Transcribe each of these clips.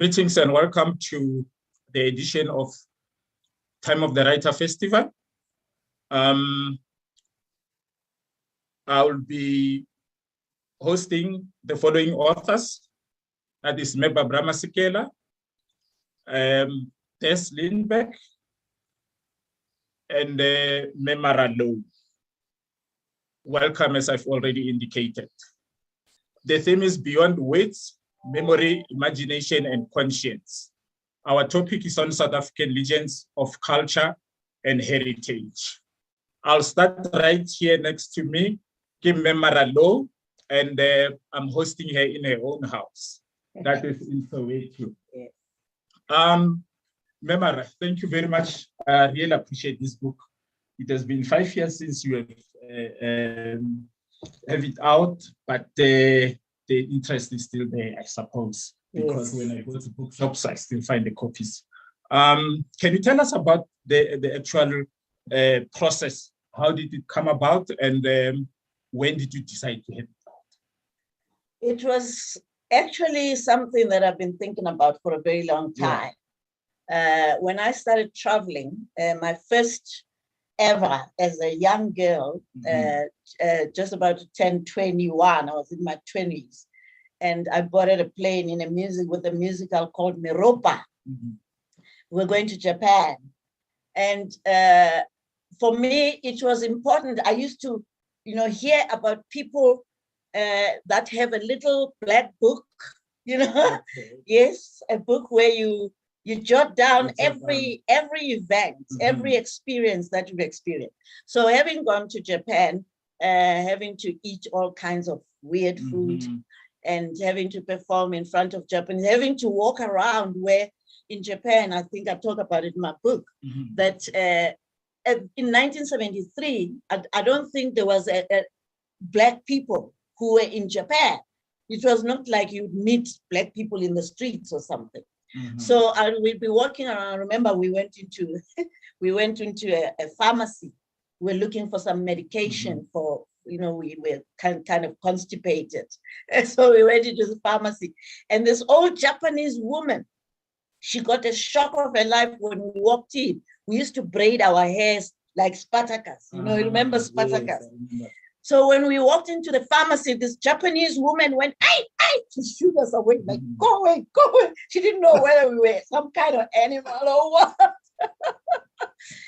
Greetings and welcome to the edition of Time of the Writer Festival. I will be hosting the following authors. That is Barbara Masekela, Des Lindberg, and Marah Louw. Welcome, as I've already indicated. The theme is Beyond Words, Memory, Imagination, and Conscience. Our topic is on South African legends of culture and heritage. I'll start right here next to me, Marah Louw, and I'm hosting her in her own house. That is in Soweto. Marah, thank you very much. I really appreciate this book. It has been 5 years since you have it out, but the interest is still there, I suppose, because when I go to bookshops, I still find the copies. Can you tell us about the actual process? How did it come about, and when did you decide to have it out? It was actually something that I've been thinking about for a very long time. When I started traveling, my first ever as a young girl, just about to turn 21, I was in my 20s, and I boarded a plane with a musical called Meropa. We're going to Japan. And for me, it was important. I used to, hear about people that have a little black book, Yes, a book where you jot down every event, every experience that you've experienced. So having gone to Japan, having to eat all kinds of weird food, and having to perform in front of Japanese, having to walk around where in Japan, I think I talk about it in my book, that in 1973, I don't think there was a Black people who were in Japan. It was not like you'd meet Black people in the streets or something. So we'd be walking around. I remember we went into a pharmacy. We were looking for some medication for, we were kind of constipated. And so we went into the pharmacy, and this old Japanese woman, she got a shock of her life when we walked in. We used to braid our hairs like Spartacus. You remember Spartacus? Yes, so when we walked into the pharmacy, this Japanese woman went, "Ay, ay," to shoot us away, like, go away, go away. She didn't know whether we were some kind of animal or what.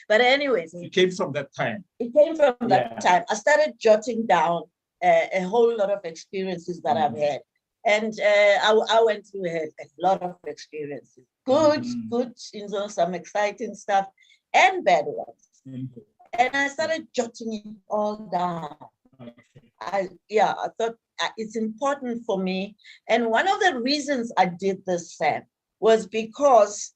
But anyways. It came from that time. It came from that time. I started jotting down a whole lot of experiences that I've had. And I went through a lot of experiences. Good, some exciting stuff, and bad ones. And I started jotting it all down. I thought it's important for me. And one of the reasons I did this, Sam, was because,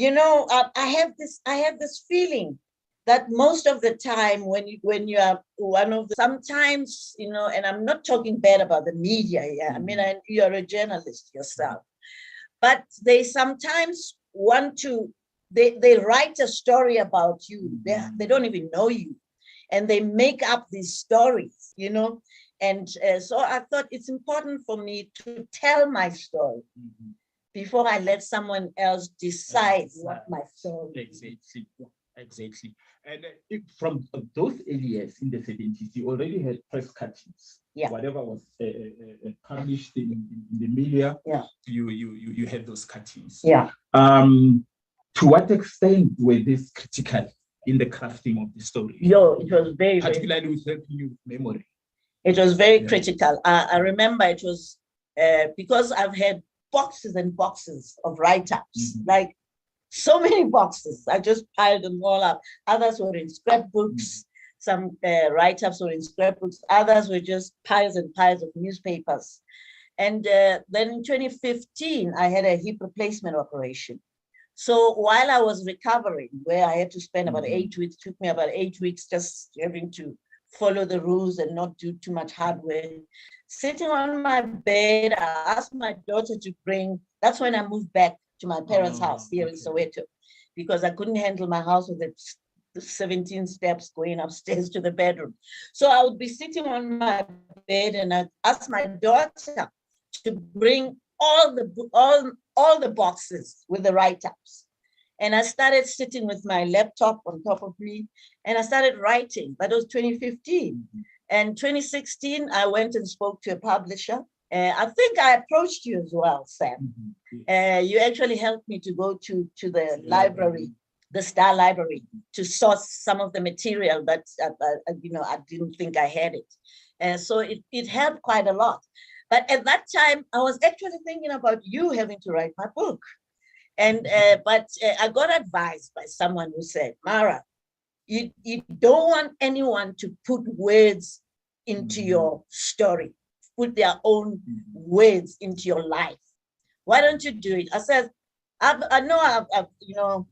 I have this feeling that most of the time when you are one of the, sometimes, and I'm not talking bad about the media here. I mean, you're a journalist yourself, but they sometimes want to, they write a story about you. They don't even know you. And they make up these stories, And so I thought it's important for me to tell my story before I let someone else decide what my story is. Exactly. And from those early years in the 70s, you already had press cuttings. Whatever was published in the media, you had those cuttings. To what extent were these critical in the crafting of the story? It was very, particularly with helping you with memory. It was very critical. I remember it was because I've had boxes and boxes of write-ups, like so many boxes. I just piled them all up. Others were in scrapbooks. Some write-ups were in scrapbooks. Others were just piles and piles of newspapers. And then in 2015, I had a hip replacement operation. So while I was recovering, where I had to spend about 8 weeks, took me about 8 weeks just having to follow the rules and not do too much hard work. Sitting on my bed, I asked my daughter to bring, that's when I moved back to my parents' house here in Soweto, because I couldn't handle my house with the 17 steps going upstairs to the bedroom. So I would be sitting on my bed and I'd ask my daughter to bring all all the boxes with the write-ups. And I started sitting with my laptop on top of me, and I started writing. That was 2015. And 2016, I went and spoke to a publisher. I think I approached you as well, Sam. You actually helped me to go to the library, the Star Library, to source some of the material that I didn't think I had it. So it helped quite a lot. But at that time, I was actually thinking about you having to write my book. But I got advised by someone who said, Marah, you don't want anyone to put words into your story, put their own words into your life. Why don't you do it? I said, I know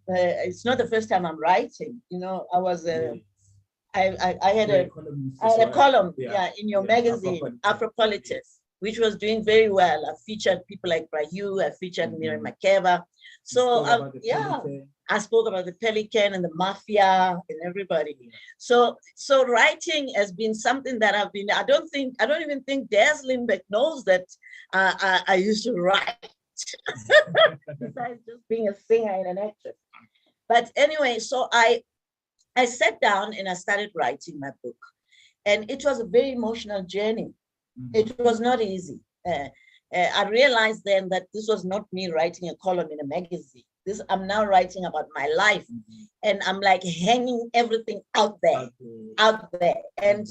it's not the first time I'm writing. I was I had a column in your magazine, Afropolitics, which was doing very well. I featured people like Brayu, I featured Miriam Makeba. So I spoke about the Pelican and the Mafia and everybody. So writing has been something that I don't even think Des Lindberg knows that I used to write. Besides just being a singer and an actress. But anyway, so I sat down and I started writing my book. And it was a very emotional journey. It was not easy. I realized then that this was not me writing a column in a magazine. I'm now writing about my life. And I'm like hanging everything out there. And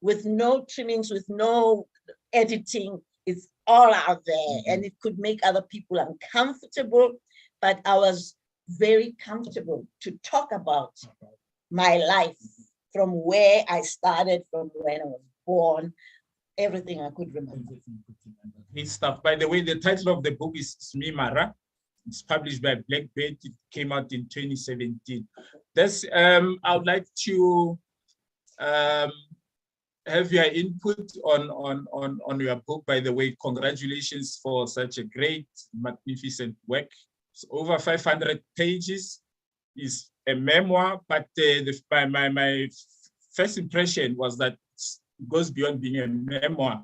with no trimmings, with no editing, it's all out there. And it could make other people uncomfortable, but I was very comfortable to talk about my life from where I started, from when I was born, everything I could remember. His stuff. By the way, the title of the book is Me Marah. It's published by Blackbird. It came out in 2017. I would like to have your input on your book. By the way, congratulations for such a great, magnificent work. It's over 500 pages. It's a memoir, but my first impression was that it goes beyond being a memoir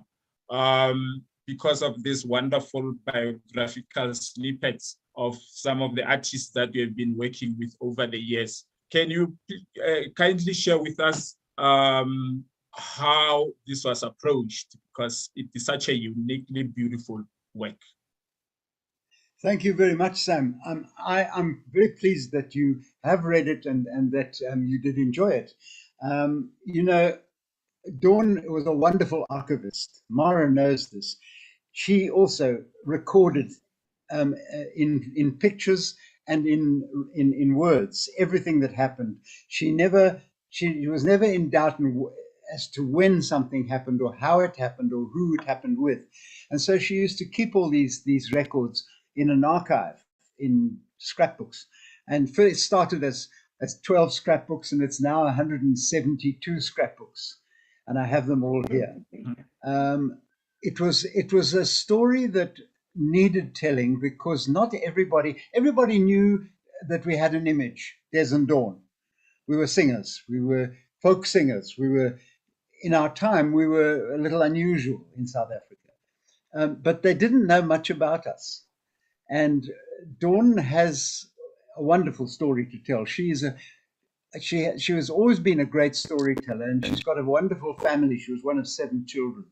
because of these wonderful biographical snippets of some of the artists that we have been working with over the years. Can you kindly share with us how this was approached, because it is such a uniquely beautiful work? Thank you very much, Sam. I'm very pleased that you have read it and that you did enjoy it. Dawn was a wonderful archivist. Marah knows this. She also recorded in pictures and in words everything that happened. She was never in doubt as to when something happened or how it happened or who it happened with. And so she used to keep all these records in an archive, in scrapbooks. And first it started as 12 scrapbooks, and it's now 172 scrapbooks. And I have them all here. It was a story that needed telling, because not everybody knew that we had an image, Des and Dawn. We were singers, we were folk singers, in our time, we were a little unusual in South Africa. But they didn't know much about us. And Dawn has a wonderful story to tell. She has always been a great storyteller, and she's got a wonderful family. She was one of 7 children.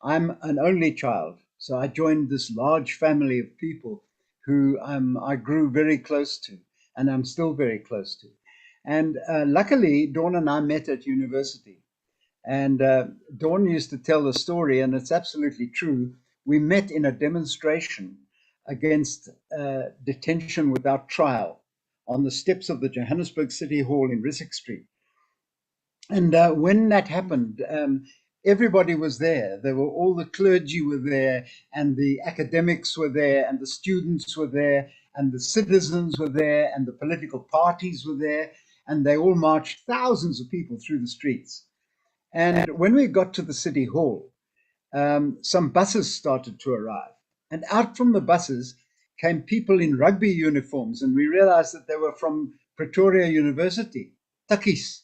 I'm an only child, so I joined this large family of people who I grew very close to, and I'm still very close to. And luckily, Dawn and I met at university. And Dawn used to tell the story, and it's absolutely true. We met in a demonstration against detention without trial on the steps of the Johannesburg City Hall in Rissik Street. And when that happened, everybody was there. All the clergy were there, and the academics were there, and the students were there, and the citizens were there, and the political parties were there, and they all marched, thousands of people through the streets. And when we got to the City Hall, some buses started to arrive. And out from the buses came people in rugby uniforms, and we realized that they were from Pretoria University, Tukkies.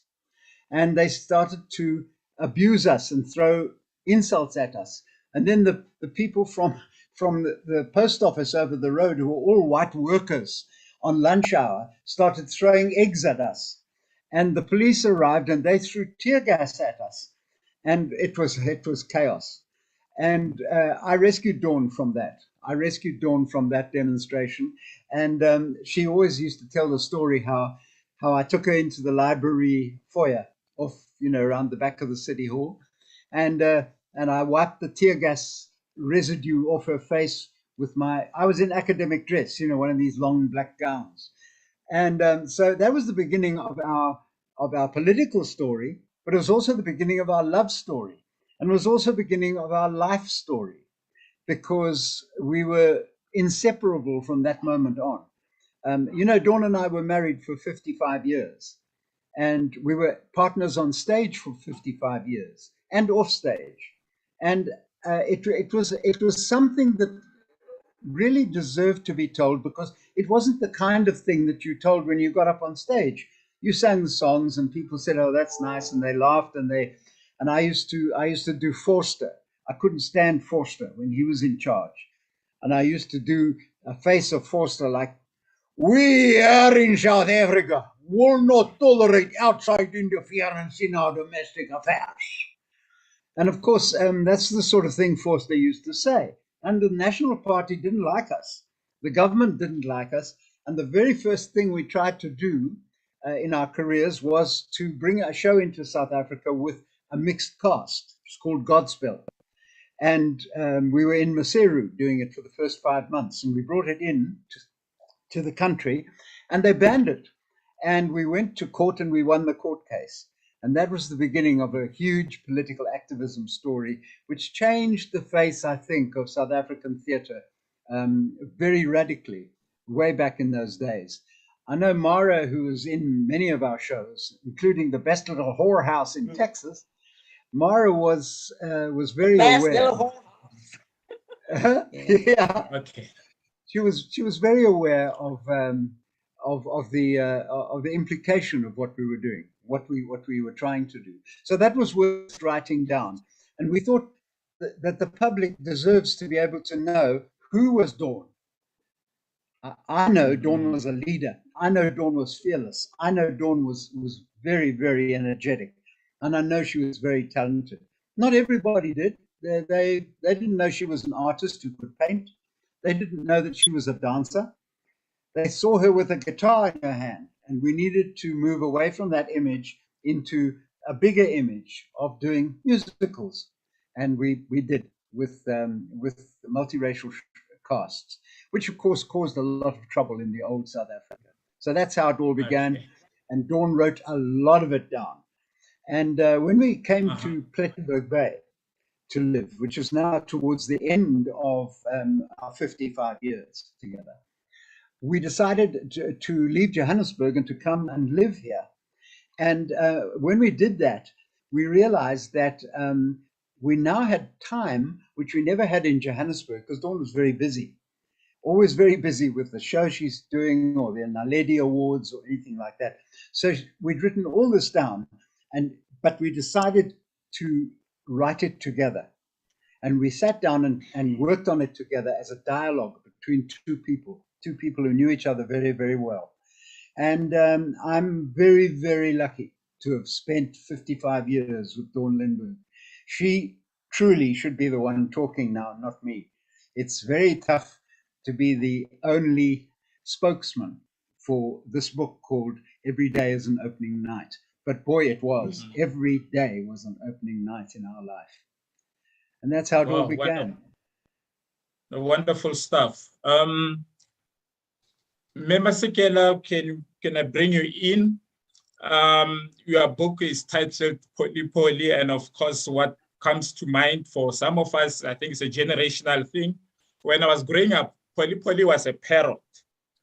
And they started to abuse us and throw insults at us. And then the people from from the post office over the road, who were all white workers on lunch hour, started throwing eggs at us. And the police arrived and they threw tear gas at us. And it was chaos. And I rescued Dawn from that. I rescued Dawn from that demonstration. And she always used to tell the story how I took her into the library foyer off, around the back of the city hall. And I wiped the tear gas residue off her face with I was in academic dress, one of these long black gowns. And so that was the beginning of our political story, but it was also the beginning of our love story. And it was also the beginning of our life story, because we were inseparable from that moment on. Dawn and I were married for 55 years, and we were partners on stage for 55 years and off stage. And it was something that really deserved to be told, because it wasn't the kind of thing that you told when you got up on stage. You sang the songs and people said, "Oh, that's nice," and they laughed, and I used to do Forster. I couldn't stand Forster when he was in charge. And I used to do a face of Forster like, "We are in South Africa will not tolerate outside interference in our domestic affairs." And of course, that's the sort of thing Forster used to say. And the National Party didn't like us. The government didn't like us. And the very first thing we tried to do in our careers was to bring a show into South Africa with a mixed cast. It's called Godspell. And we were in Maseru doing it for the first 5 months. And we brought it in to the country, and they banned it. And we went to court and we won the court case. And that was the beginning of a huge political activism story, which changed the face, I think, of South African theatre very radically, way back in those days. I know Marah, who was in many of our shows, including The Best Little Whorehouse in Texas. Marah was very aware. Little whorehouse. Yeah. Okay. She was very aware of the implication of what we were doing, what we were trying to do. So that was worth writing down. And we thought that the public deserves to be able to know who was Dawn. I know Dawn was a leader. I know Dawn was fearless. I know Dawn was very, very energetic. And I know she was very talented. Not everybody did. They didn't know she was an artist who could paint. They didn't know that she was a dancer. They saw her with a guitar in her hand, and we needed to move away from that image into a bigger image of doing musicals. And we did with multiracial casts, which of course caused a lot of trouble in the old South Africa. So that's how it all began. Okay. And Dawn wrote a lot of it down. And when we came to Plettenberg Bay to live, which is now towards the end of our 55 years together, we decided to leave Johannesburg and to come and live here. And when we did that, we realized that we now had time, which we never had in Johannesburg, because Dawn was very busy, always very busy with the show she's doing or the Naledi Awards or anything like that. So we'd written all this down, but we decided to write it together. And we sat down and worked on it together as a dialogue between two people who knew each other very, very well. And I'm very, very lucky to have spent 55 years with Dawn Lindberg. She truly should be the one talking now, not me. It's very tough to be the only spokesman for this book called Every Day is an Opening Night. But boy, it was. Every day was an opening night in our life. And that's how it all began. Wonderful stuff. Masekela, can I bring you in? Your book is titled Poli, and of course, what comes to mind for some of us, I think it's a generational thing. When I was growing up, Poli was a parrot.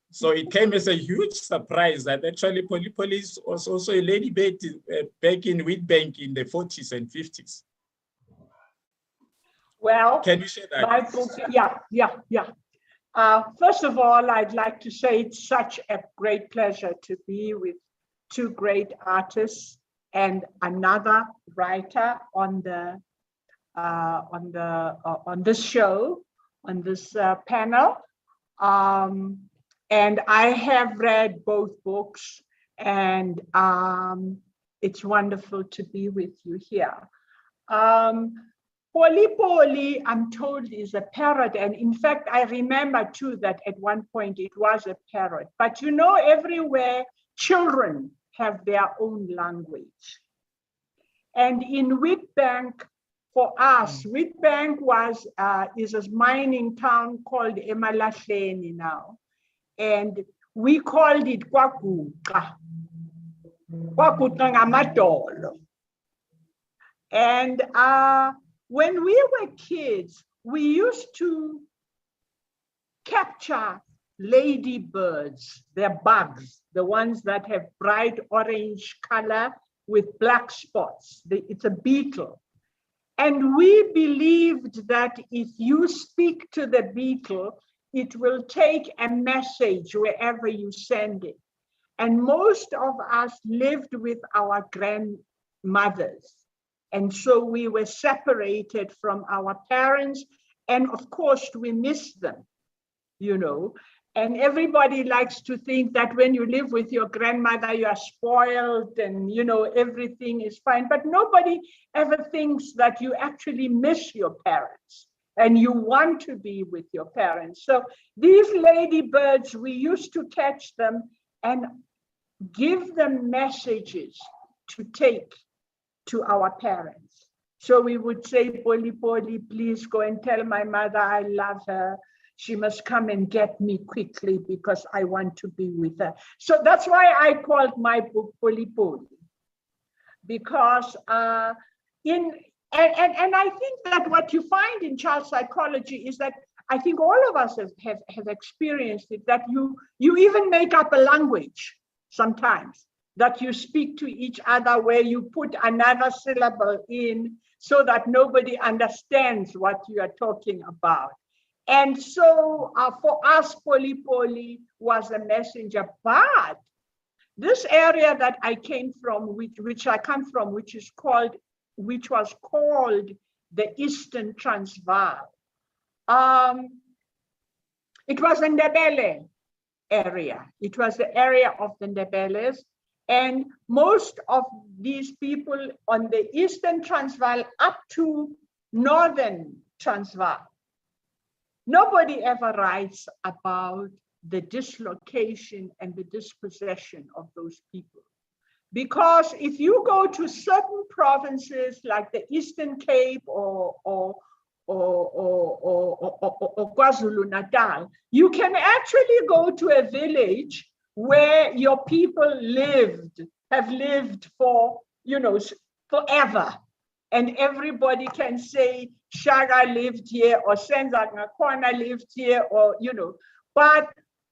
So it came as a huge surprise that actually Poli was also a lady back in Witbank in the 40s and 50s. Well, can you share that? My book, yeah. First of all, I'd like to say it's such a great pleasure to be with two great artists and another writer on this show, on this panel. And I have read both books, and it's wonderful to be with you here. Poli, I'm told, is a parrot. And in fact, I remember too that at one point it was a parrot. But you know, everywhere children have their own language. And in Witbank, for us, Witbank is a mining town called Emalahleni now. And we called it Kwaguqa. Kwaguqa ngamadolo. And when we were kids, we used to capture ladybirds. They're bugs, the ones that have bright orange color with black spots. It's a beetle. And we believed that if you speak to the beetle, it will take a message wherever you send it. And most of us lived with our grandmothers. And so we were separated from our parents. And of course, we missed them, you know. And everybody likes to think that when you live with your grandmother, you are spoiled and, you know, everything is fine. But nobody ever thinks that you actually miss your parents and you want to be with your parents. So these ladybirds, we used to catch them and give them messages to take to our parents. So we would say, Poli, please go and tell my mother I love her. She must come and get me quickly because I want to be with her. So that's why I called my book Poli, because I think that what you find in child psychology is that I think all of us have experienced it, that you even make up a language sometimes, that you speak to each other where you put another syllable in so that nobody understands what you are talking about. And so for us, Poli was a messenger. But this area that I came from, which was called the Eastern Transvaal. It was a Ndebele area. It was the area of the Ndebeles. And most of these people on the Eastern Transvaal up to Northern Transvaal, nobody ever writes about the dislocation and the dispossession of those people. Because if you go to certain provinces like the Eastern Cape or KwaZulu-Natal, you can actually go to a village where your people have lived for, you know, forever. And everybody can say, Shaga lived here, or Senza Ngakwana lived here, or, you know. But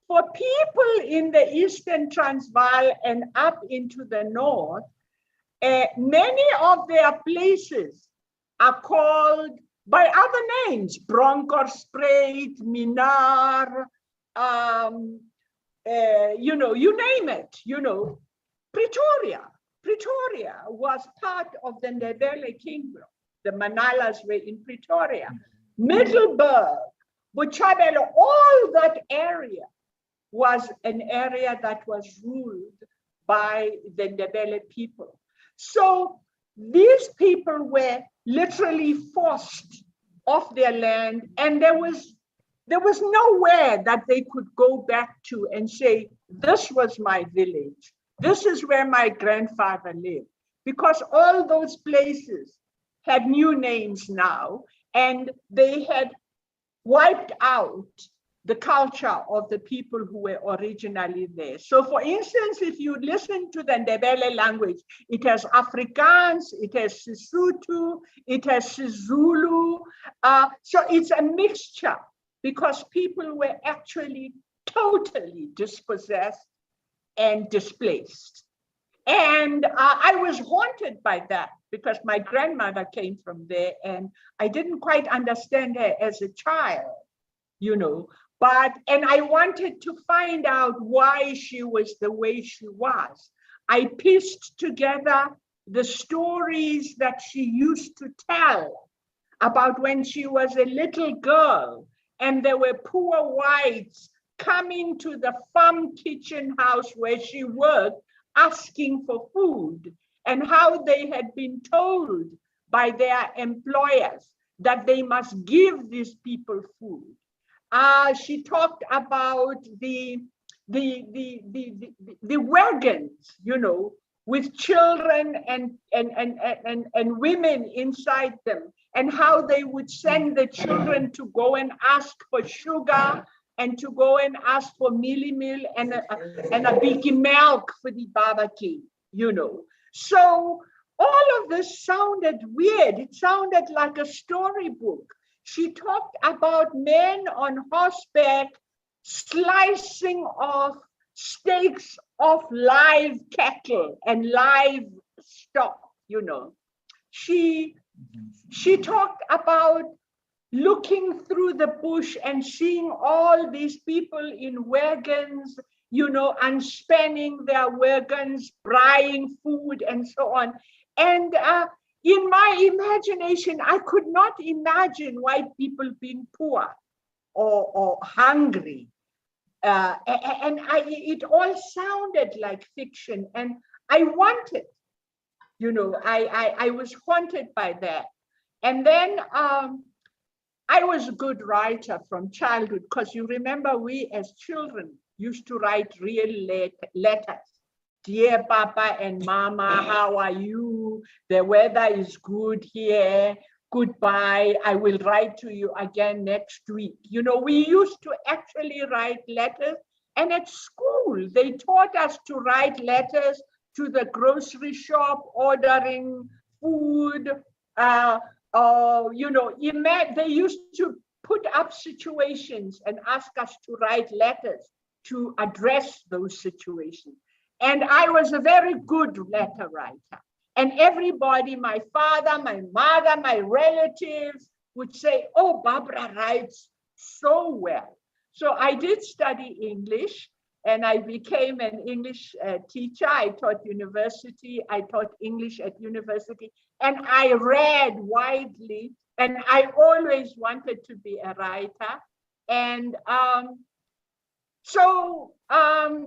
for people in the Eastern Transvaal and up into the north, many of their places are called by other names, Bronkhorstspruit, Minar, you know, you name it, you know. Pretoria was part of the Ndebele Kingdom. The Manalas were in Pretoria. Middelburg, Botshabelo, all that area was an area that was ruled by the Ndebele people. So these people were literally forced off their land, and there was nowhere that they could go back to and say, this was my village. This is where my grandfather lived, because all those places had new names now, and they had wiped out the culture of the people who were originally there. So for instance, if you listen to the Ndebele language, it has Afrikaans, it has Sesotho, it has Zulu. So it's a mixture, because people were actually totally dispossessed and displaced. And I was haunted by that, because my grandmother came from there and I didn't quite understand her as a child, you know, and I wanted to find out why she was the way she was. I pieced together the stories that she used to tell about when she was a little girl and there were poor whites coming to the farm kitchen house where she worked, asking for food, and how they had been told by their employers that they must give these people food. She talked about the wagons, you know, with children and women inside them, and how they would send the children to go and ask for sugar and to go and ask for meal and a big milk for the barbecue, you know. So all of this sounded weird. It sounded like a storybook. She talked about men on horseback slicing off steaks of live cattle and livestock, you know. She talked about looking through the bush and seeing all these people in wagons, you know, unspanning their wagons, buying food and so on. And in my imagination, I could not imagine white people being poor or hungry. It all sounded like fiction, and I wanted, you know, I was haunted by that. And then I was a good writer from childhood, because you remember we as children used to write real letters. Dear Papa and Mama, how are you? The weather is good here. Goodbye. I will write to you again next week. You know, we used to actually write letters, and at school, they taught us to write letters to the grocery shop, ordering food. You know, they used to put up situations and ask us to write letters to address those situations. And I was a very good letter writer. And everybody, my father, my mother, my relatives would say, oh, Barbara writes so well. So I did study English, and I became an English teacher. I taught university. I taught English at university. And I read widely, and I always wanted to be a writer. And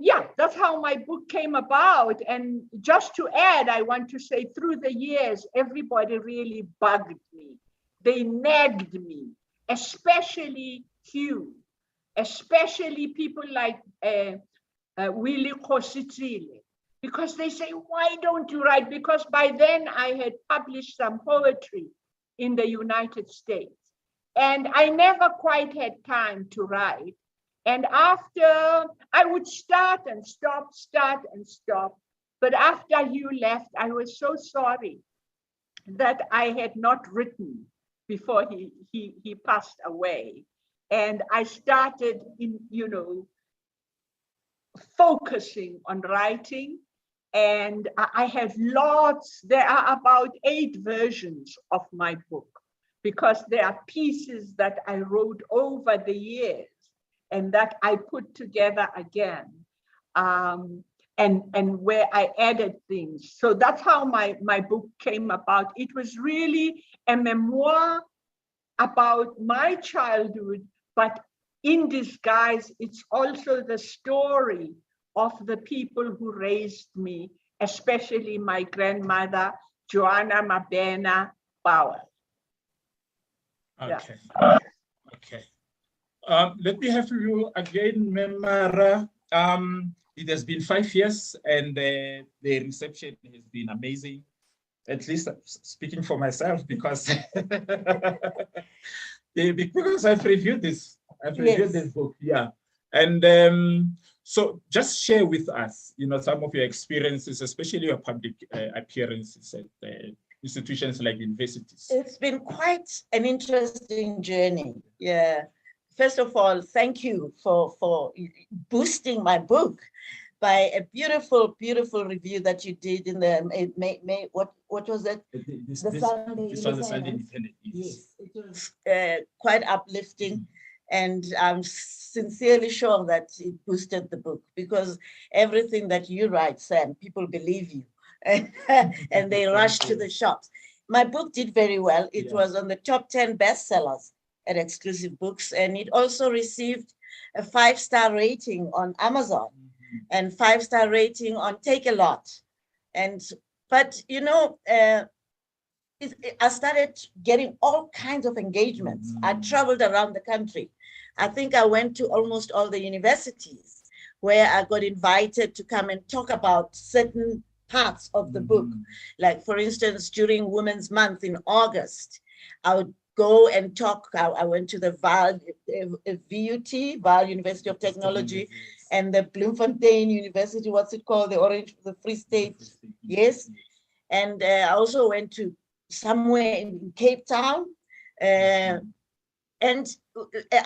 yeah, that's how my book came about. And just to add, I want to say, through the years, everybody really bugged me. They nagged me, especially Hugh, especially people like Willie Kositile, because they say, why don't you write? Because by then I had published some poetry in the United States, and I never quite had time to write. And after, I would start and stop, start and stop. But after Hugh left, I was so sorry that I had not written before he passed away. And I started focusing on writing. And I have lots, there are about 8 versions of my book, because there are pieces that I wrote over the years and that I put together again, and where I added things. So that's how my book came about. It was really a memoir about my childhood, but in disguise, it's also the story of the people who raised me, especially my grandmother, Joanna Mabena Bauer. Okay. Yeah. Okay. Let me have you again, Marah. It has been 5 years, and the reception has been amazing. At least speaking for myself, because because I've reviewed this. I've reviewed this book, yeah. And so just share with us, some of your experiences, especially your public appearances at institutions like universities. It's been quite an interesting journey. Yeah. First of all, thank you for boosting my book by a beautiful, beautiful review that you did in the May what was it? The Sunday Independent. Yes, it was quite uplifting, and I'm sincerely sure that it boosted the book, because everything that you write, Sam, people believe you, and they rush to the shops. My book did very well. It was on the top 10 bestsellers at Exclusive Books, and it also received a 5-star rating on Amazon and 5-star rating on Take a Lot. But you know, I started getting all kinds of engagements. I traveled around the country. I think I went to almost all the universities where I got invited to come and talk about certain parts of the book. Like, for instance, during Women's Month in August, I would go and talk. I went to the VUT, Vaal University of Technology, and the Bloemfontein University, what's it called? The Free State, yes. And I also went to somewhere in Cape Town. And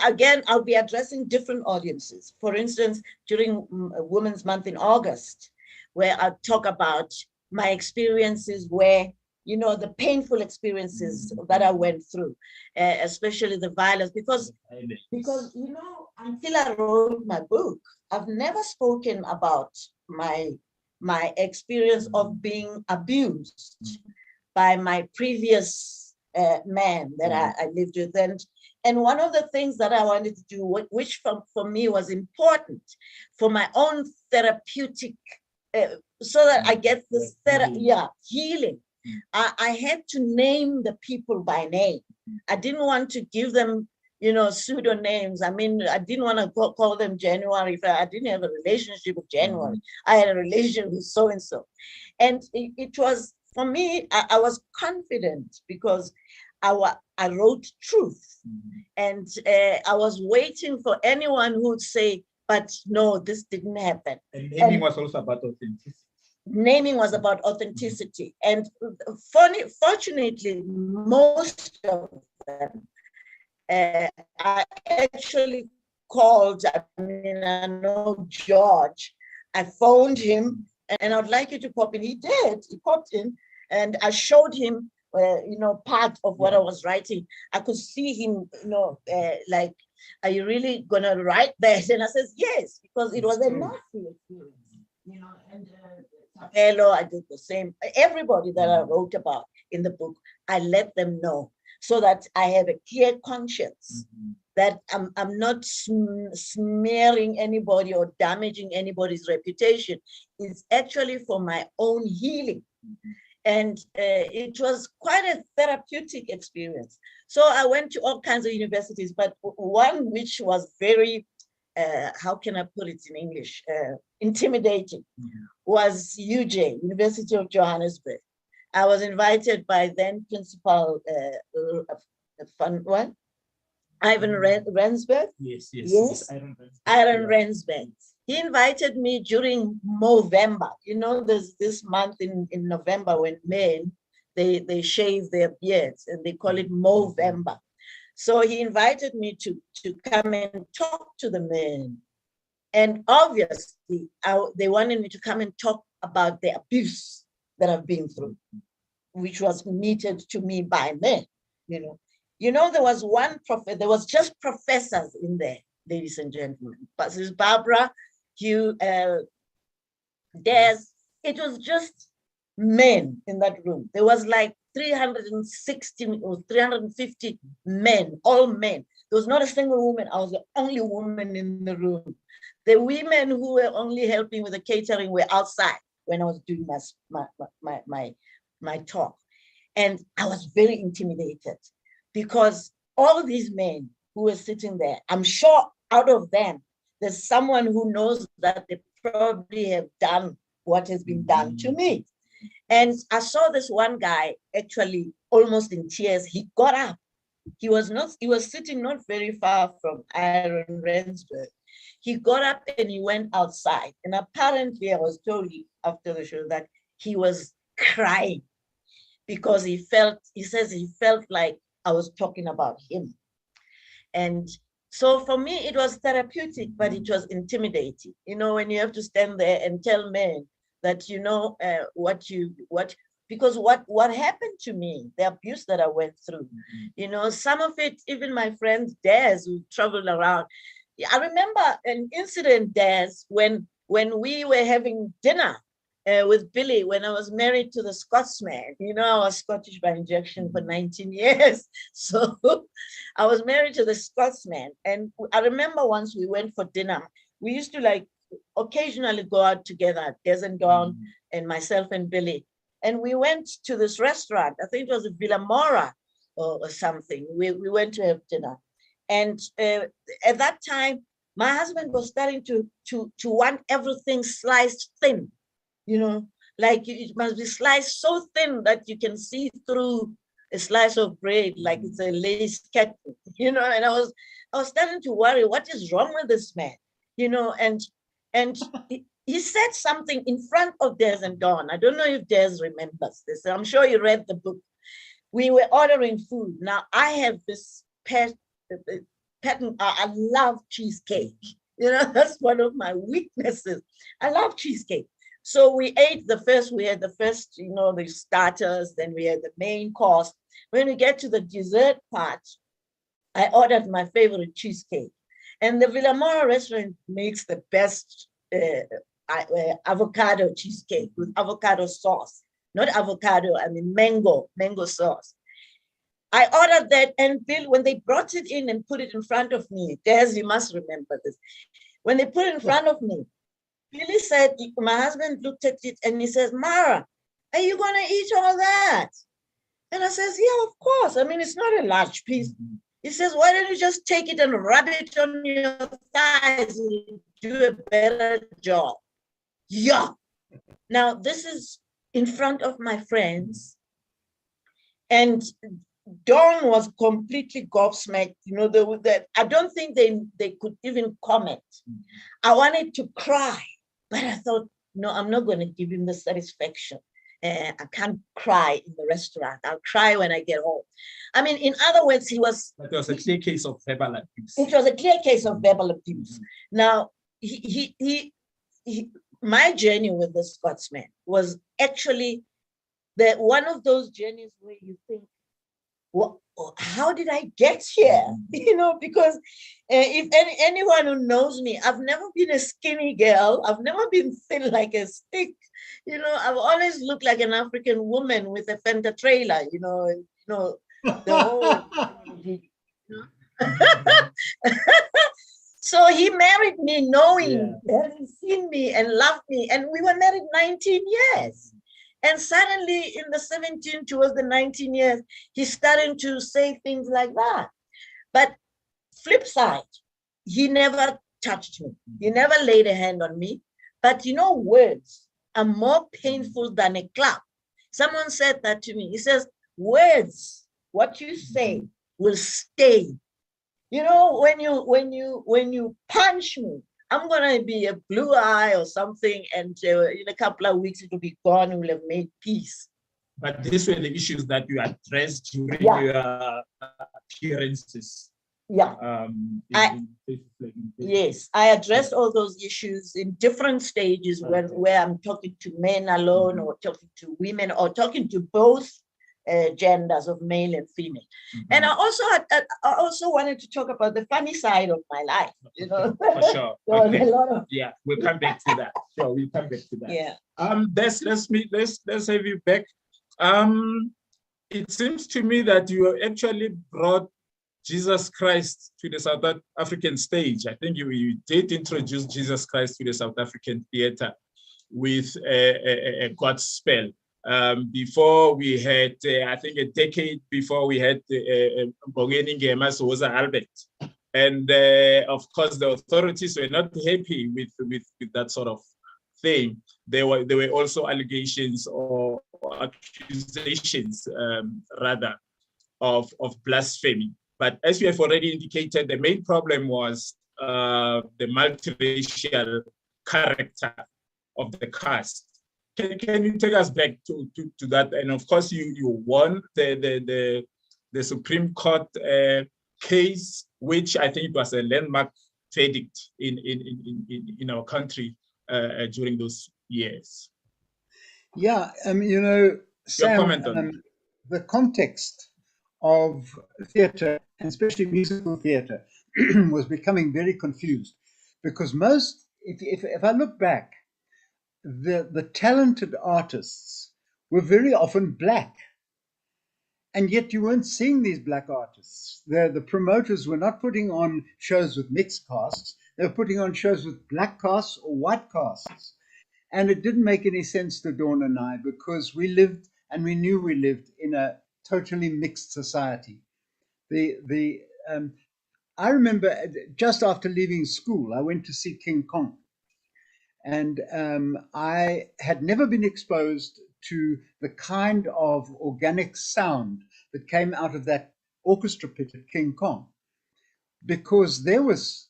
again, I'll be addressing different audiences. For instance, during Women's Month in August, where I talk about my experiences where, you know, the painful experiences that I went through, especially the violence, because, you know, until I wrote my book, I've never spoken about my experience of being abused by my previous man that I lived with. And one of the things that I wanted to do, which for me was important for my own therapeutic, so that I get this healing, I had to name the people by name. I didn't want to give them, you know, pseudonames. I mean, I didn't want to call them January. I didn't have a relationship with January. I had a relationship with so-and-so. And it was, for me, I was confident because I wrote truth. And I was waiting for anyone who would say, but no, this didn't happen. And naming was also about authenticity. Naming was about authenticity. And fortunately, most of them, I actually called. I mean, I know George. I phoned him, and I'd like you to pop in. He did. He popped in, and I showed him, you know, part of what I was writing. I could see him, you know, like, are you really gonna write that? And I says, yes, because it was a nasty experience, you know. And Hello, I did the same. Everybody that I wrote about in the book, I let them know so that I have a clear conscience that I'm not smearing anybody or damaging anybody's reputation. It's actually for my own healing. And it was quite a therapeutic experience. So I went to all kinds of universities, but one which was very, how can I put it in English, intimidating, was UJ, University of Johannesburg. I was invited by then principal, Ivan Rensburg. Yes. Ivan Rensburg. He invited me during Movember. You know, there's this month in November when men, they shave their beards and they call it Movember. So he invited me to come and talk to the men. And obviously, they wanted me to come and talk about the abuse that I've been through, which was meted to me by men, you know. You know, there was there was just professors in there, ladies and gentlemen. But this Barbara, Hugh, Des, it was just men in that room. There was like 360 or 350 men, all men. There was not a single woman. I was the only woman in the room. The women who were only helping with the catering were outside when I was doing my talk. And I was very intimidated because all these men who were sitting there, I'm sure out of them, there's someone who knows that they probably have done what has been done to me. And I saw this one guy actually almost in tears. He got up. He was sitting not very far from Ivan Rensburg. He got up and he went outside. And apparently I was told after the show that he was crying because he says he felt like I was talking about him. And so for me, it was therapeutic, but it was intimidating. You know, when you have to stand there and tell men that, you know, because what happened to me, the abuse that I went through, you know, some of it, even my friend Des, who traveled around. I remember an incident, Des, when we were having dinner with Billy when I was married to the Scotsman. You know, I was Scottish by injection for 19 years. So I was married to the Scotsman. And I remember once we went for dinner. We used to like occasionally go out together, Des and Dawn and myself and Billy. And we went to this restaurant. I think it was a Villa Mora or something. We went to have dinner. And at that time, my husband was starting to want everything sliced thin, you know, like it must be sliced so thin that you can see through a slice of bread, like it's a lace cat, you know. And I was starting to worry, what is wrong with this man, you know? And he said something in front of Des and Dawn. I don't know if Des remembers this. I'm sure you read the book. We were ordering food. Now I have this pattern. I love cheesecake. You know, that's one of my weaknesses. I love cheesecake. So we had the first, you know, the starters, then we had the main course. When we get to the dessert part, I ordered my favorite cheesecake. And the Villa Mora restaurant makes the best avocado cheesecake with avocado sauce. Not avocado, I mean mango sauce. I ordered that, and Bill, when they brought it in and put it in front of me, Des, you must remember this. When they put it in front of me, Billy said, my husband looked at it and he says, Marah, are you going to eat all that? And I says, yeah, of course. I mean, it's not a large piece. He says, why don't you just take it and rub it on your thighs and do a better job? Yeah. Now, this is in front of my friends. And Dawn was completely gobsmacked. You know, I don't think they could even comment. I wanted to cry, but I thought, no, I'm not going to give him the satisfaction. I can't cry in the restaurant. I'll cry when I get home. I mean, in other words, he was... That was a clear case of verbal abuse. It was a clear case of verbal abuse. Now, my journey with the Scotsman was actually one of those journeys where you think, well, how did I get here? You know, because if anyone who knows me, I've never been a skinny girl. I've never been thin like a stick. You know, I've always looked like an African woman with a Fender trailer, you know, the whole, you know? So he married me knowing, having seen me and loved me. And we were married 19 years. And suddenly in the 17, towards the 19 years, he's starting to say things like that. But flip side, he never touched me. He never laid a hand on me. But you know, words are more painful than a clap. Someone said that to me. He says, words, what you say will stay. You know, when you punch me, I'm going to be a blue eye or something, and in a couple of weeks, it will be gone, and we'll have made peace. But these were the issues that you addressed during your appearances. Yeah. Yes, I addressed all those issues in different stages where I'm talking to men alone or talking to women or talking to both genders of male and female. And I also wanted to talk about the funny side of my life, you know. For sure. Okay. Yeah, we'll come back to that. Sure, we'll come back to that. Yeah. Let's have you back. It seems to me that you actually brought Jesus Christ to the South African stage. I think you did introduce Jesus Christ to the South African theater with a Godspell. Before we had, I think a decade before we had Bongeni Ngema Soza Albert. And of course, the authorities were not happy with that sort of thing. There were also allegations or accusations, rather, of blasphemy. But as you have already indicated, the main problem was the multiracial character of the cast. Can you take us back to that? And of course, you won the Supreme Court case, which I think was a landmark verdict in our country during those years. Yeah, you know, Sam, the context of theatre, and especially musical theatre, was becoming very confused because if I look back, the talented artists were very often black. And yet you weren't seeing these black artists. The promoters were not putting on shows with mixed casts. They were putting on shows with black casts or white casts. And it didn't make any sense to Dawn and I, because we lived, and we knew we lived, in a totally mixed society. I remember just after leaving school, I went to see King Kong. And I had never been exposed to the kind of organic sound that came out of that orchestra pit at King Kong, because there was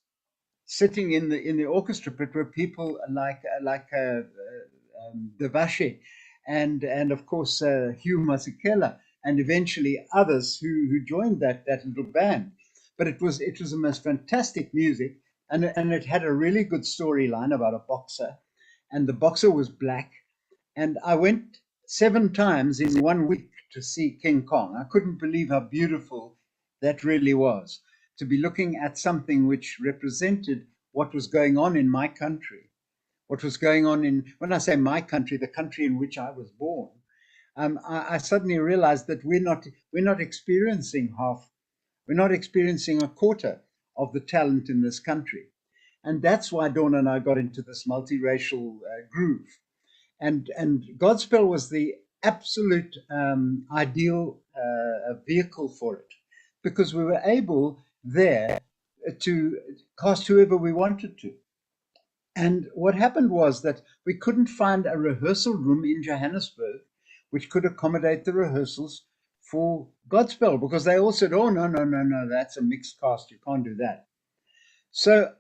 sitting in the orchestra pit were people like Devashe and of course Hugh Masekela, and eventually others who joined that little band. But it was the most fantastic music, and it had a really good storyline about a boxer, and the boxer was black. And I went 7 times in 1 week to see King Kong. I couldn't believe how beautiful that really was, to be looking at something which represented what was going on in my country, what was going on in, when I say my country, the country in which I was born. I suddenly realized that we're not experiencing a quarter of the talent in this country. And that's why Dawn and I got into this multiracial groove. And Godspell was the absolute ideal vehicle for it, because we were able there to cast whoever we wanted to. And what happened was that we couldn't find a rehearsal room in Johannesburg which could accommodate the rehearsals for Godspell, because they all said, oh, no, that's a mixed cast, you can't do that. So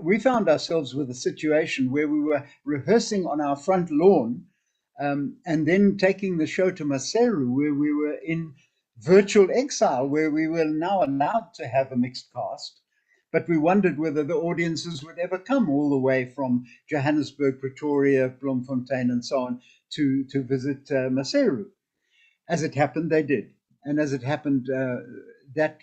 we found ourselves with a situation where we were rehearsing on our front lawn, and then taking the show to Maseru, where we were in virtual exile, where we were now allowed to have a mixed cast. But we wondered whether the audiences would ever come all the way from Johannesburg, Pretoria, Bloemfontein, and so on to visit Maseru. As it happened, they did. And as it happened, that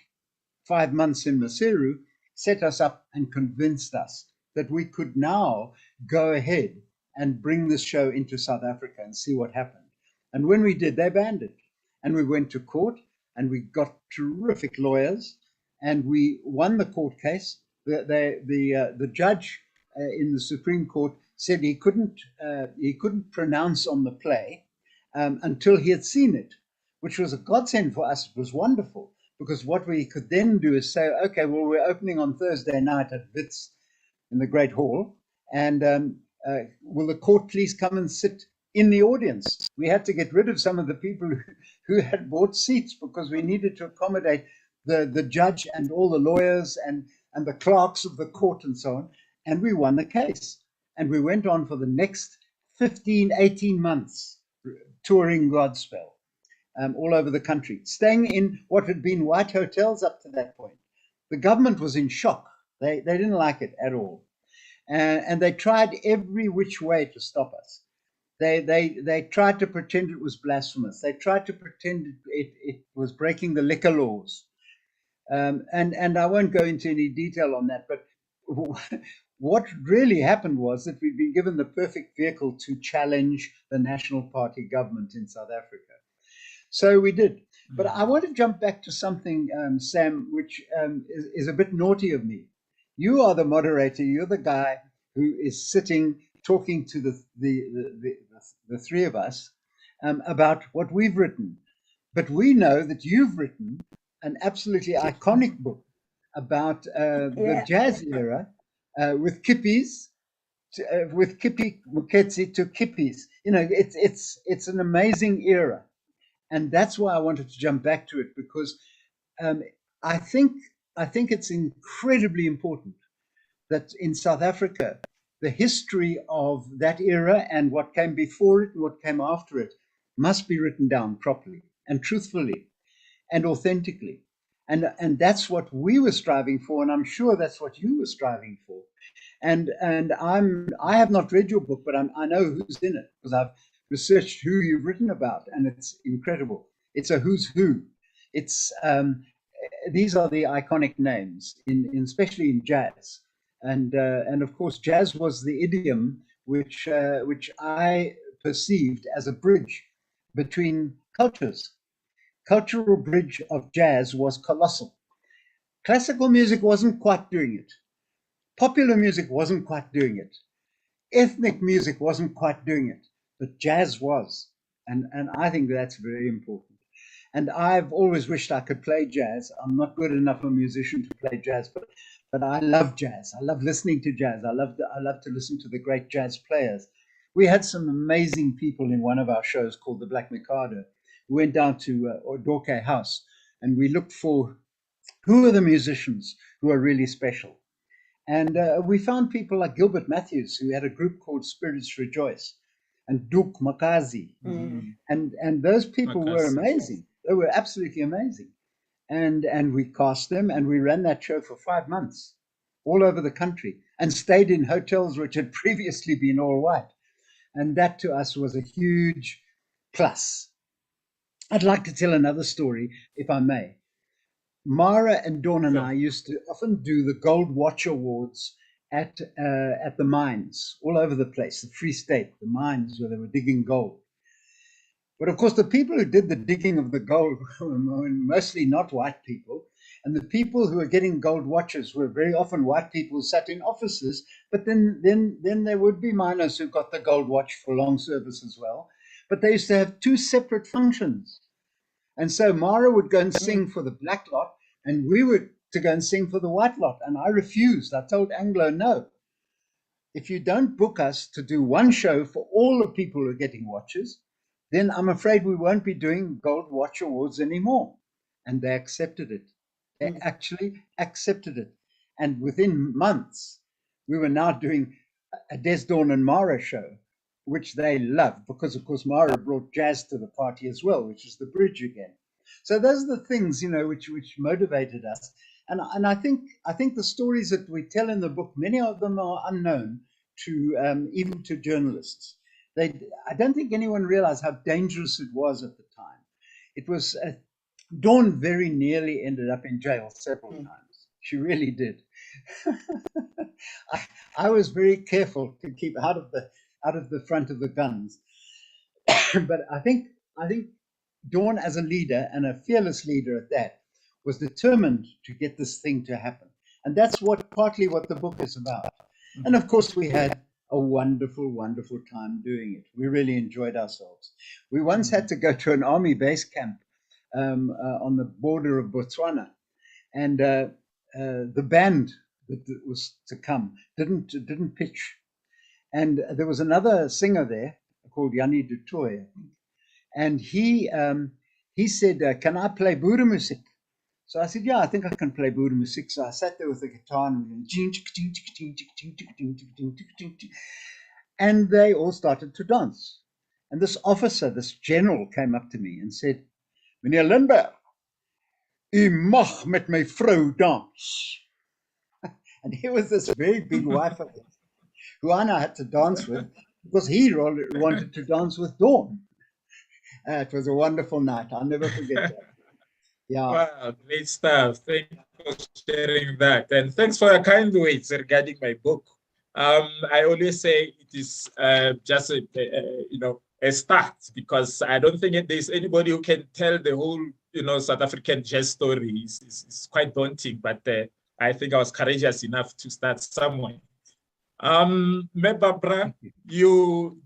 5 months in Maseru set us up and convinced us that we could now go ahead and bring this show into South Africa and see what happened. And when we did, they banned it. And we went to court, and we got terrific lawyers, and we won the court case. The judge in the Supreme Court said he couldn't pronounce on the play until he had seen it, which was a godsend for us. It was wonderful, because what we could then do is say, okay, well, we're opening on Thursday night at Wits in the Great Hall, and will the court please come and sit in the audience? We had to get rid of some of the people who had bought seats, because we needed to accommodate the judge and all the lawyers and the clerks of the court and so on. And we won the case. And we went on for the next 15, 18 months touring Godspell all over the country, staying in what had been white hotels up to that point. The government was in shock. They didn't like it at all. And they tried every which way to stop us. They tried to pretend it was blasphemous. They tried to pretend it was breaking the liquor laws. And I won't go into any detail on that, but what really happened was that we'd been given the perfect vehicle to challenge the National Party government in South Africa. So we did. But I want to jump back to something, Sam, which is a bit naughty of me. You are the moderator. You're the guy who is sitting talking to the three of us about what we've written. But we know that you've written an absolutely iconic book about the jazz era with Kippes, with Kippie Moketsi to Kippes. You know, it's an amazing era. And that's why I wanted to jump back to it, because I think it's incredibly important that in South Africa, the history of that era and what came before it and what came after it must be written down properly and truthfully and authentically. And that's what we were striving for, and I'm sure that's what you were striving for. And I have not read your book, but I know who's in it, because I've researched who you've written about, and it's incredible. It's a who's who. It's these are the iconic names, in especially in jazz, and of course jazz was the idiom which I perceived as a bridge between cultures. Cultural bridge of jazz was colossal. Classical music wasn't quite doing it. Popular music wasn't quite doing it. Ethnic music wasn't quite doing it, but jazz was. And I think that's very important. And I've always wished I could play jazz. I'm not good enough a musician to play jazz, but I love jazz. I love listening to jazz. I love to listen to the great jazz players. We had some amazing people in one of our shows called The Black Mikado. We went down to Dorke House and we looked for who are the musicians who are really special. And we found people like Gilbert Matthews, who had a group called Spirits Rejoice, and Duke Makazi. And those people were amazing. They were absolutely amazing. And we cast them, and we ran that show for 5 months all over the country and stayed in hotels which had previously been all white. And that to us was a huge plus. I'd like to tell another story, if I may. Marah and Dawn and I used to often do the Gold Watch Awards at the mines all over the place, the Free State, the mines where they were digging gold. But of course, the people who did the digging of the gold were mostly not white people. And the people who were getting gold watches were very often white people who sat in offices. But then there would be miners who got the gold watch for long service as well. But they used to have two separate functions. And so Marah would go and sing for the black lot, and we were to go and sing for the white lot. And I refused. I told Anglo, no. If you don't book us to do one show for all the people who are getting watches, then I'm afraid we won't be doing Gold Watch Awards anymore. And they accepted it. They actually accepted it. And within months, we were now doing a Des, Dawn and Marah show, which they loved because, of course, Marah brought jazz to the party as well, which is the bridge again. So those are the things, which motivated us. And I think the stories that we tell in the book, many of them are unknown to even to journalists. I don't think anyone realized how dangerous it was at the time. It was Dawn very nearly ended up in jail several times. She really did. I was very careful to keep out of the front of the guns. But I think Dawn, as a leader, and a fearless leader at that, was determined to get this thing to happen. And that's partly what the book is about. And of course, we had a wonderful, wonderful time doing it. We really enjoyed ourselves. We once had to go to an army base camp on the border of Botswana, and the band that was to come didn't pitch. And there was another singer there called Yanni Dutoy, and he said, "Can I play Boere music?" So I said, "Yeah, I think I can play Boere music." So I sat there with the guitar and they all started to dance. And this officer, this general, came up to me and said, "Meneer Lindberg, u mag met my vrou dans." And he was this very big wife of his, who I now had to dance with because he wanted to dance with Dawn. It was a wonderful night. I'll never forget that. Yeah. Wow, great stuff. Thank you for sharing that. And thanks for your kind words regarding my book. I always say it is just a start, because I don't think there's anybody who can tell the whole South African jazz story. It's quite daunting, but I think I was courageous enough to start somewhere. Barbara,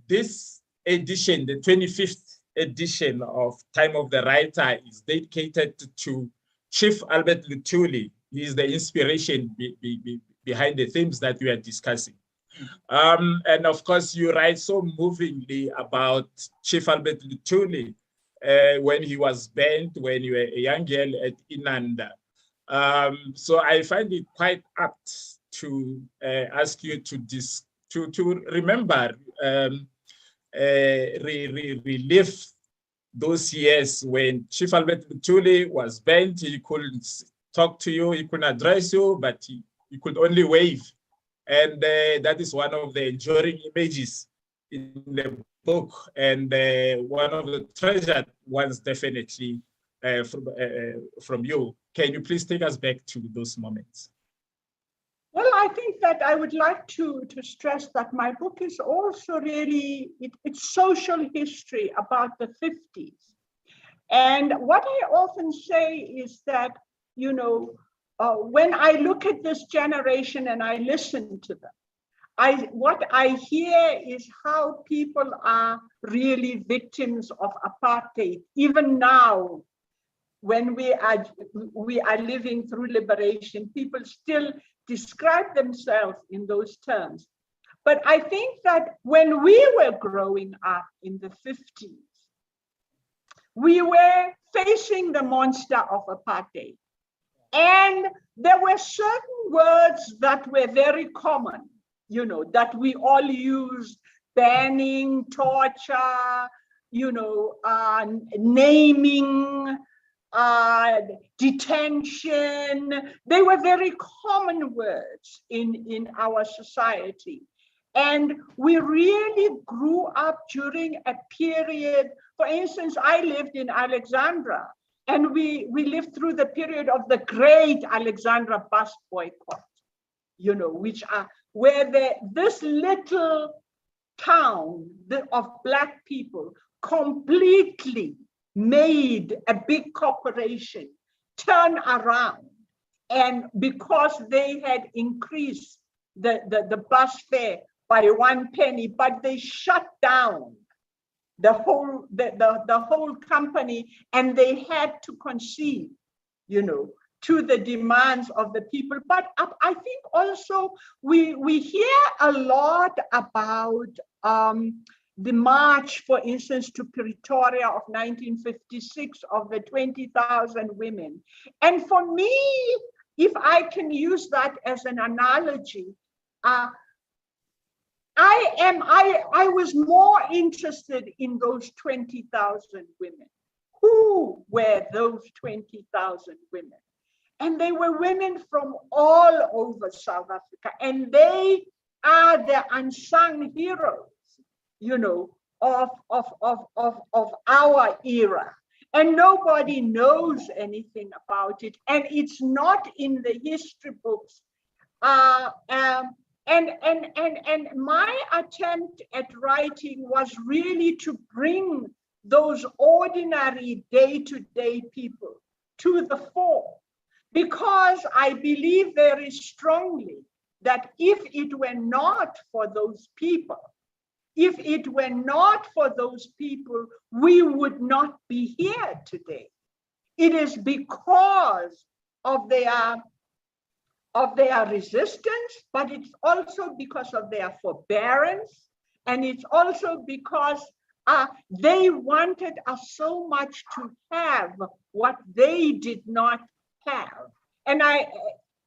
this edition, the 25th edition of Time of the Writer, is dedicated to Chief Albert Luthuli. He is the inspiration behind the themes that we are discussing. And of course, you write so movingly about Chief Albert Luthuli when he was banned when you were a young girl at Inanda. So I find it quite apt to ask you to remember, relive those years when Chief Albert Luthuli was banned. He couldn't talk to you, he couldn't address you, but he could only wave. And that is one of the enduring images in the book, and one of the treasured ones definitely from you. Can you please take us back to those moments? Well, I think that I would like to stress that my book is also really, it's social history about the 50s. And what I often say is that, you know, when I look at this generation and I listen to them, what I hear is how people are really victims of apartheid. Even now, when we are living through liberation, people still describe themselves in those terms. But I think that when we were growing up in the 50s, we were facing the monster of apartheid. And there were certain words that were very common, you know, that we all used: banning, torture, you know, naming, detention. They were very common words in our society. And we really grew up during a period. For instance, I lived in Alexandra, and we lived through the period of the great Alexandra bus boycott, you know, which are where this little town of Black people completely made a big corporation turn around. And because they had increased the bus fare by 1 penny, but they shut down the whole company, and they had to concede, you know, to the demands of the people. But I think also we hear a lot about the march, for instance, to Pretoria of 1956 of the 20,000 women. And for me, if I can use that as an analogy, I was more interested in those 20,000 women. Who were those 20,000 women? And they were women from all over South Africa, and they are the unsung heroes, you know, of our era. And nobody knows anything about it, and it's not in the history books. And my attempt at writing was really to bring those ordinary day-to-day people to the fore, because I believe very strongly that if it were not for those people, we would not be here today. It is because of their resistance, but it's also because of their forbearance, and it's also because they wanted us so much to have what they did not have. And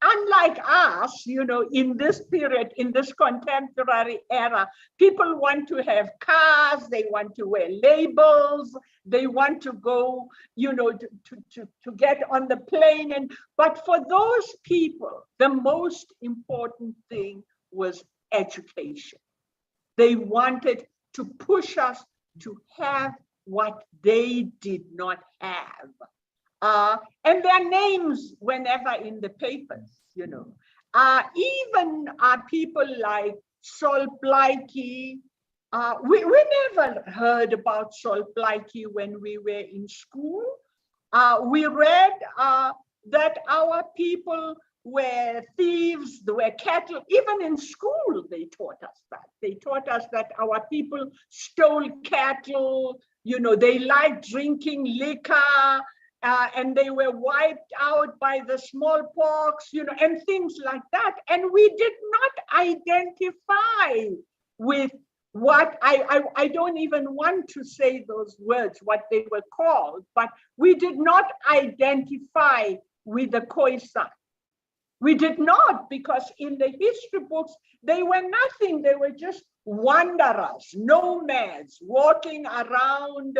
unlike us, you know, in this period, in this contemporary era, people want to have cars, they want to wear labels, they want to go, you know, to get on the plane. But for those people, the most important thing was education. They wanted to push us to have what they did not have. And their names were never in the papers, you know. Even people like Sol Plaatje, we never heard about Sol Plaatje when we were in school. We read that our people were thieves, they were cattle. Even in school, they taught us that. They taught us that our people stole cattle, you know, they liked drinking liquor, and they were wiped out by the smallpox, you know, and things like that. And we did not identify with what, I don't even want to say those words, what they were called, but we did not identify with the Khoisan. We did not, because in the history books, they were nothing. They were just wanderers, nomads, walking around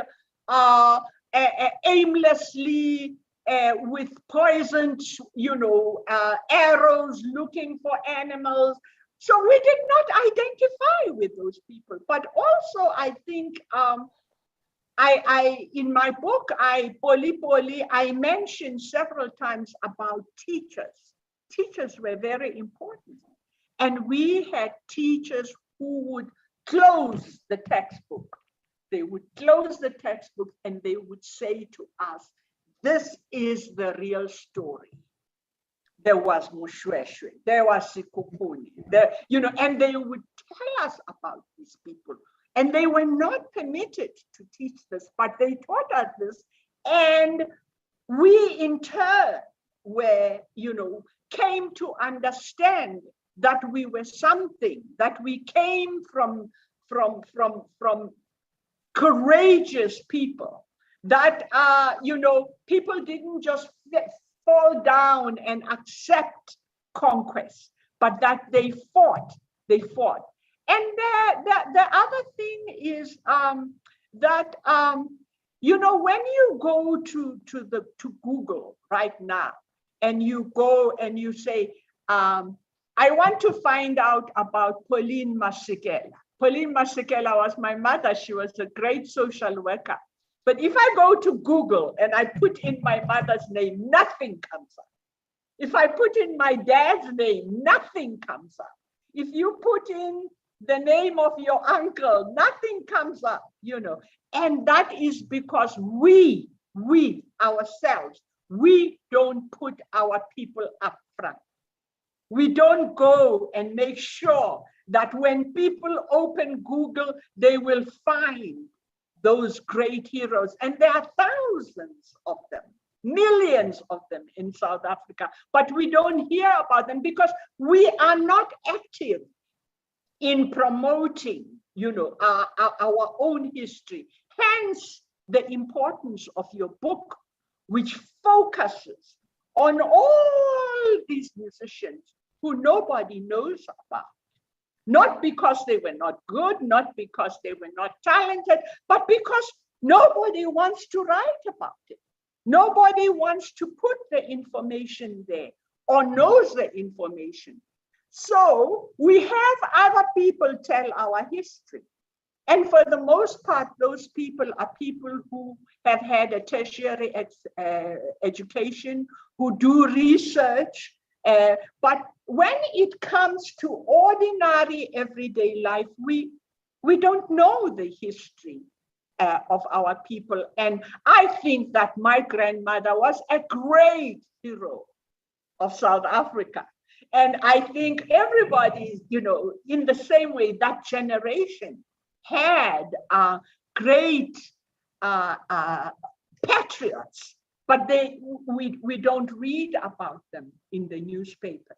aimlessly with poisoned, you know, arrows, looking for animals. So we did not identify with those people. But also, I think, in my book, Poli, I mentioned several times about teachers. Teachers were very important. And we had teachers who would close the textbook. They would close the textbook and they would say to us, this is the real story. There was Mushweshwe, there was Sikukuni, and they would tell us about these people. And they were not permitted to teach this, but they taught us this. And we in turn came to understand that we were something, that we came from courageous people, that, people didn't just fall down and accept conquest, but that they fought. And the other thing is that, when you go to Google right now, and you go and you say, I want to find out about Barbara Masekela. Barbara Masekela was my mother. She was a great social worker. But if I go to Google and I put in my mother's name, nothing comes up. If I put in my dad's name, nothing comes up. If you put in the name of your uncle, nothing comes up, And that is because we ourselves, we don't put our people up front. We don't go and make sure that when people open Google, they will find those great heroes. And there are thousands of them, millions of them in South Africa, but we don't hear about them because we are not active in promoting, our own history. Hence, the importance of your book, which focuses on all these musicians who nobody knows about. Not because they were not good, not because they were not talented, but because nobody wants to write about it. Nobody wants to put the information there or knows the information. So we have other people tell our history. And for the most part, those people are people who have had a tertiary education, who do research. But when it comes to ordinary everyday life, we don't know the history of our people. And I think that my grandmother was a great hero of South Africa. And I think everybody, in the same way, that generation had great patriots, but we don't read about them in the newspapers.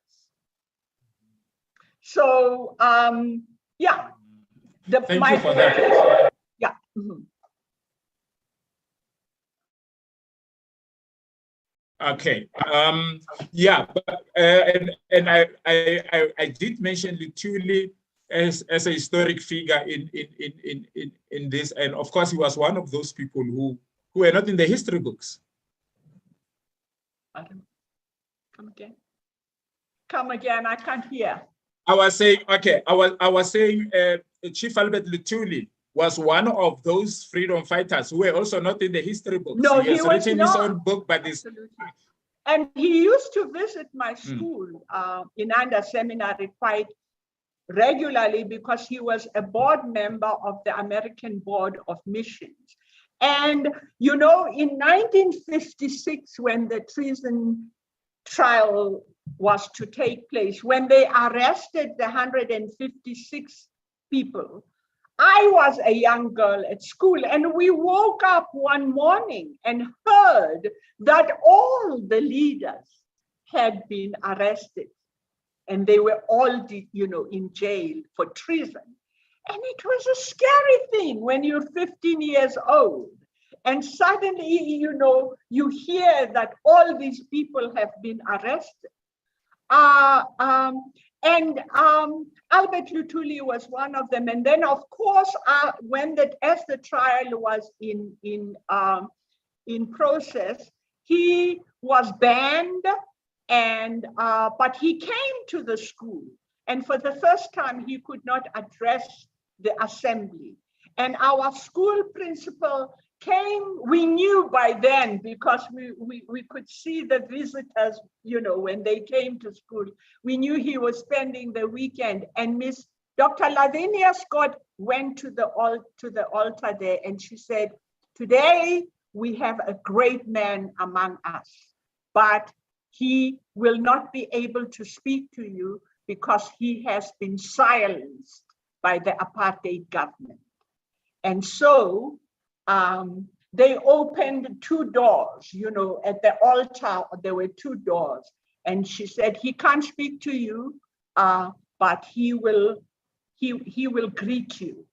So, Thank you for that. Yeah. Mm-hmm. Okay. But and I did mention Luthuli as a historic figure in this, and of course he was one of those people who were not in the history books. Come again. I can't hear. I was saying, okay. I was saying Chief Albert Luthuli was one of those freedom fighters who were also not in the history books. No, he has written his own book, but this. And he used to visit my school in Under Seminary quite regularly because he was a board member of the American Board of Missions. And, in 1956, when the Treason Trial was to take place, when they arrested the 156 people, I was a young girl at school, and we woke up one morning and heard that all the leaders had been arrested and they were all, in jail for treason. And it was a scary thing when you're 15 years old and suddenly, you hear that all these people have been arrested. Albert Luthuli was one of them. And then, of course, as the trial was in process, he was banned, but he came to the school. And for the first time, he could not address the assembly. And our school principal came, we knew by then, because we could see the visitors, you know, when they came to school, we knew he was spending the weekend. And Miss Dr. Lavinia Scott went to the altar there, and she said, today we have a great man among us, but he will not be able to speak to you because he has been silenced by the apartheid government. And so they opened two doors, you know, at the altar, there were two doors. And she said, he can't speak to you, but he will greet you,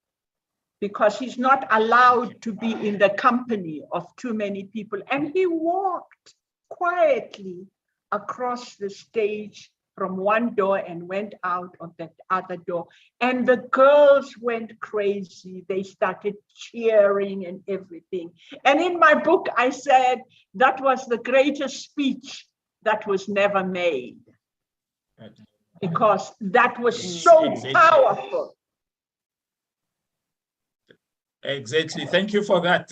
because he's not allowed to be in the company of too many people. And he walked quietly across the stage from one door and went out of that other door. And the girls went crazy. They started cheering and everything. And in my book, I said that was the greatest speech that was never made, because that was so powerful. Exactly. Thank you for that.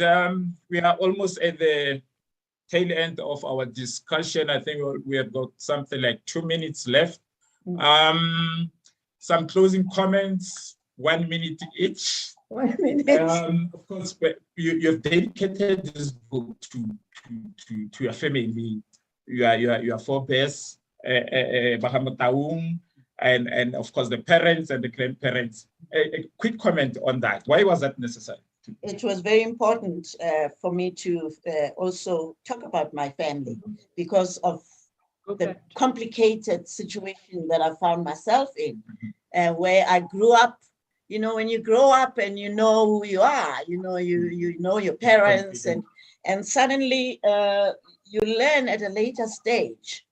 We are almost at the tail end of our discussion. I think we have got something like 2 minutes left. Some closing comments, 1 minute each. 1 minute. Of course, you have dedicated this book to your family, your forebears, and of course the parents and the grandparents. A quick comment on that. Why was that necessary? It was very important for me to also talk about my family, because of the complicated situation that I found myself in, where I grew up. You know, when you grow up and you know who you are, you know your parents, and suddenly you learn at a later stage.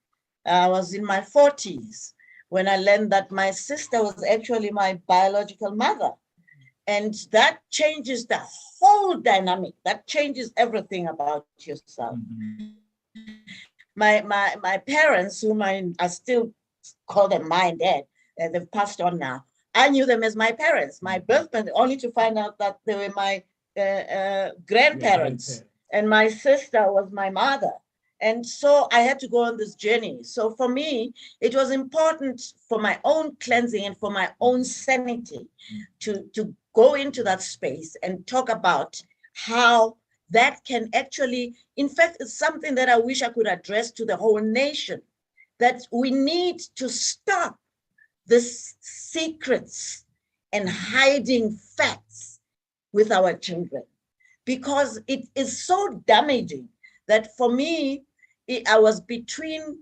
I was in my 40s when I learned that my sister was actually my biological mother. And that changes the whole dynamic. That changes everything about yourself. My parents, whom I still call them my and dad, they've passed on now. I knew them as my parents, my birth parents, only to find out that they were my grandparents. And my sister was my mother. And so I had to go on this journey. So for me, it was important for my own cleansing and for my own sanity to go into that space and talk about how that can actually, in fact, it's something that I wish I could address to the whole nation, that we need to stop the secrets and hiding facts with our children, because it is so damaging that for me, I was between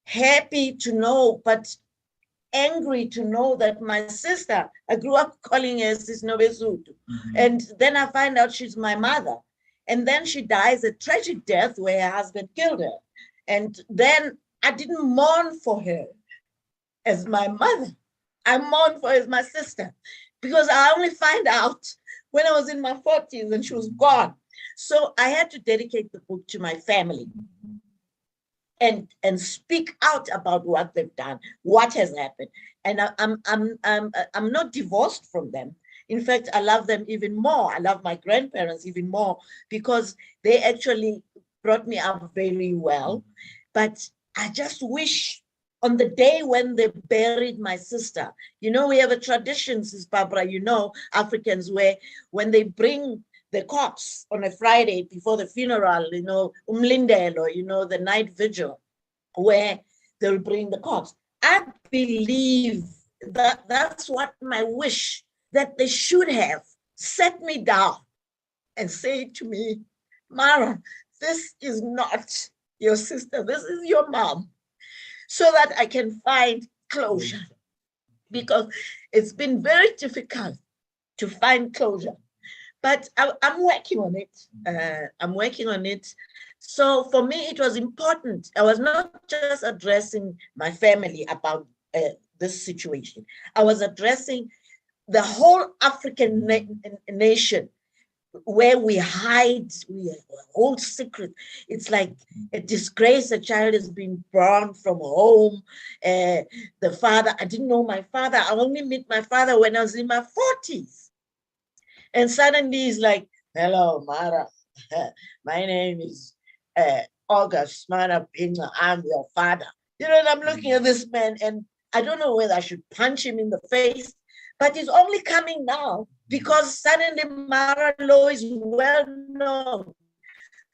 happy to know, but angry to know that my sister, I grew up calling her Sis Nobesutu. And then I find out she's my mother. And then she dies a tragic death where her husband killed her. And then I didn't mourn for her as my mother. I mourned for her as my sister, because I only find out when I was in my 40s and she was gone. So I had to dedicate the book to my family and speak out about what they've done, what has happened. And I'm not divorced from them. In fact, I love them even more. I love my grandparents even more, because they actually brought me up very well. But I just wish on the day when they buried my sister, you know, we have a tradition, Sis Barbara, you know, Africans, where when they bring the corpse on a Friday before the funeral, you know, umlindelo, you know, the night vigil, where they'll bring the corpse. I believe that that's what my wish, that they should have set me down and say to me, Marah, this is not your sister, this is your mom, so that I can find closure, because it's been very difficult to find closure. But I'm working on it. So for me, it was important. I was not just addressing my family about this situation. I was addressing the whole African nation, where we hide, we hold secret. It's like a disgrace. A child has been born from home. The father, I didn't know my father. I only met my father when I was in my 40s. And suddenly he's like, hello, Marah, My name is August Marah Binga. I'm your father. You know, and I'm looking at this man, and I don't know whether I should punch him in the face, but it's only coming now because suddenly Marah Louw is well known.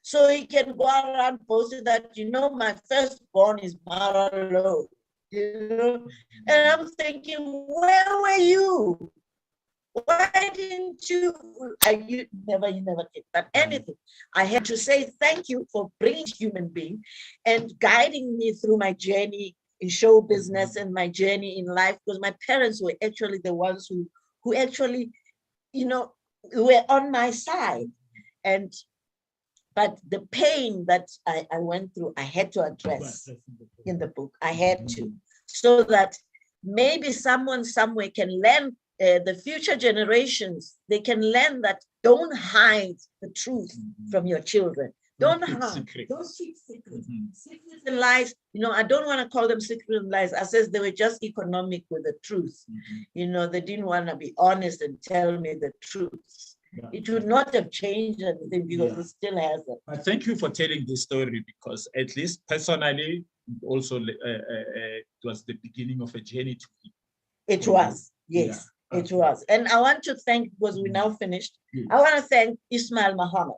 So he can go around posting that, you know, my firstborn is Marah Louw, you know? And I'm thinking, where were you? Why didn't you? You never did. But anything, I had to say thank you for bringing human being and guiding me through my journey in show business and my journey in life, because my parents were actually the ones who actually, you know, were on my side. But the pain that I went through, I had to address in the book. I had to, so that maybe someone somewhere can learn, the future generations, they can learn that don't hide the truth from your children. Don't hide. Don't keep secrets. Secrets and lies, you know, I don't want to call them secrets and lies. I says they were just economic with the truth. You know, they didn't want to be honest and tell me the truth. It would not have changed anything because it still has it. Thank you for telling this story, because at least personally, also it was the beginning of a journey to me. It was, yes. It was. And I want to thank, because we now finished, I want to thank Ismail Muhammad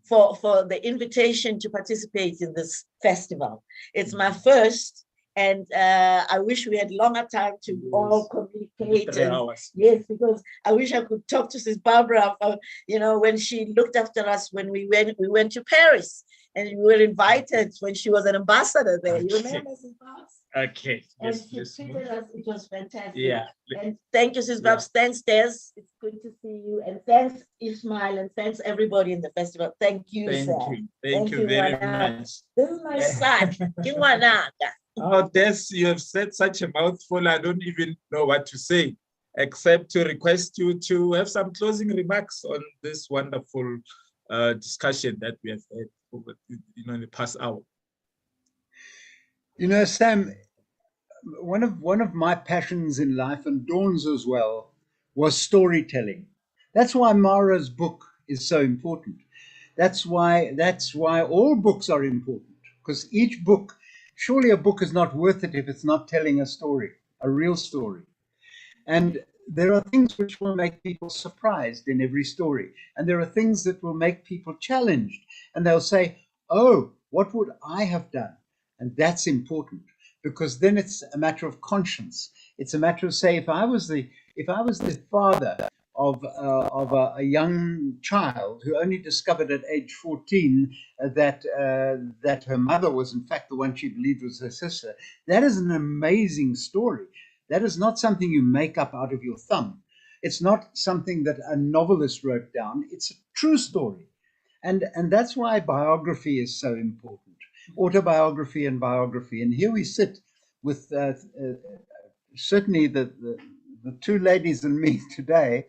for the invitation to participate in this festival. It's my first, and I wish we had longer time to all communicate. 3 hours. Yes, because I wish I could talk to Sis Barbara, you know, when she looked after us when we went to Paris, and we were invited when she was an ambassador there. You remember, Sis Barbara? Okay. And she treated us, it was fantastic. Yeah. And thank you, Sis Babs. Thanks, Des. It's good to see you. And thanks, Ismail, and thanks everybody in the festival. Thank you, sir. Thank you very much. This is my son. Kiwanaka. Oh, Des, you have said such a mouthful, I don't even know what to say, except to request you to have some closing remarks on this wonderful discussion that we have had over, you know, in the past hour. You know, Sam, one of my passions in life, and Dawn's as well, was storytelling. That's why Marah's book is so important. That's why all books are important, because each book, surely a book is not worth it if it's not telling a story, a real story. And there are things which will make people surprised in every story. And there are things that will make people challenged. And they'll say, oh, what would I have done? And that's important, because then it's a matter of conscience. It's a matter of, say, if I was the father of a young child who only discovered at age 14 that her mother was in fact the one she believed was her sister, that is an amazing story. That is not something you make up out of your thumb. It's not something that a novelist wrote down. It's a true story. And that's why biography is so important. Autobiography and biography. And here we sit with certainly the two ladies and me today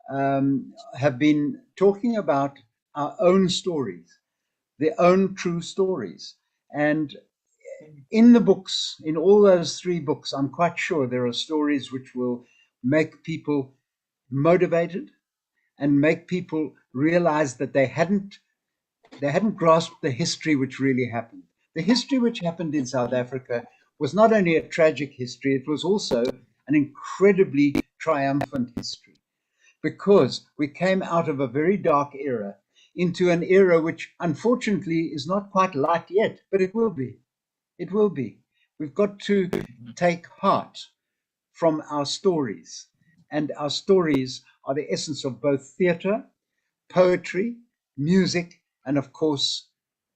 have been talking about our own stories, their own true stories. And in the books, in all those 3 books, I'm quite sure there are stories which will make people motivated and make people realize that they hadn't grasped the history which really happened. The history which happened in South Africa was not only a tragic history, it was also an incredibly triumphant history, because we came out of a very dark era into an era which unfortunately is not quite light yet, but it will be. It will be. We've got to take heart from our stories, and our stories are the essence of both theatre, poetry, music, and of course,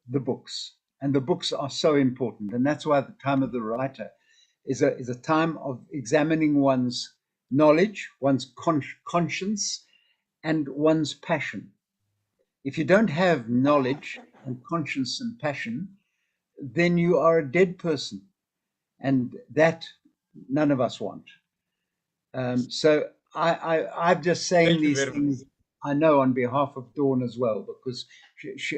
the books. And the books are so important. And that's why the time of the writer is a time of examining one's knowledge, one's conscience, and one's passion. If you don't have knowledge and conscience and passion, then you are a dead person. And that none of us want. So I'm just saying these things, I know, on behalf of Dawn as well, because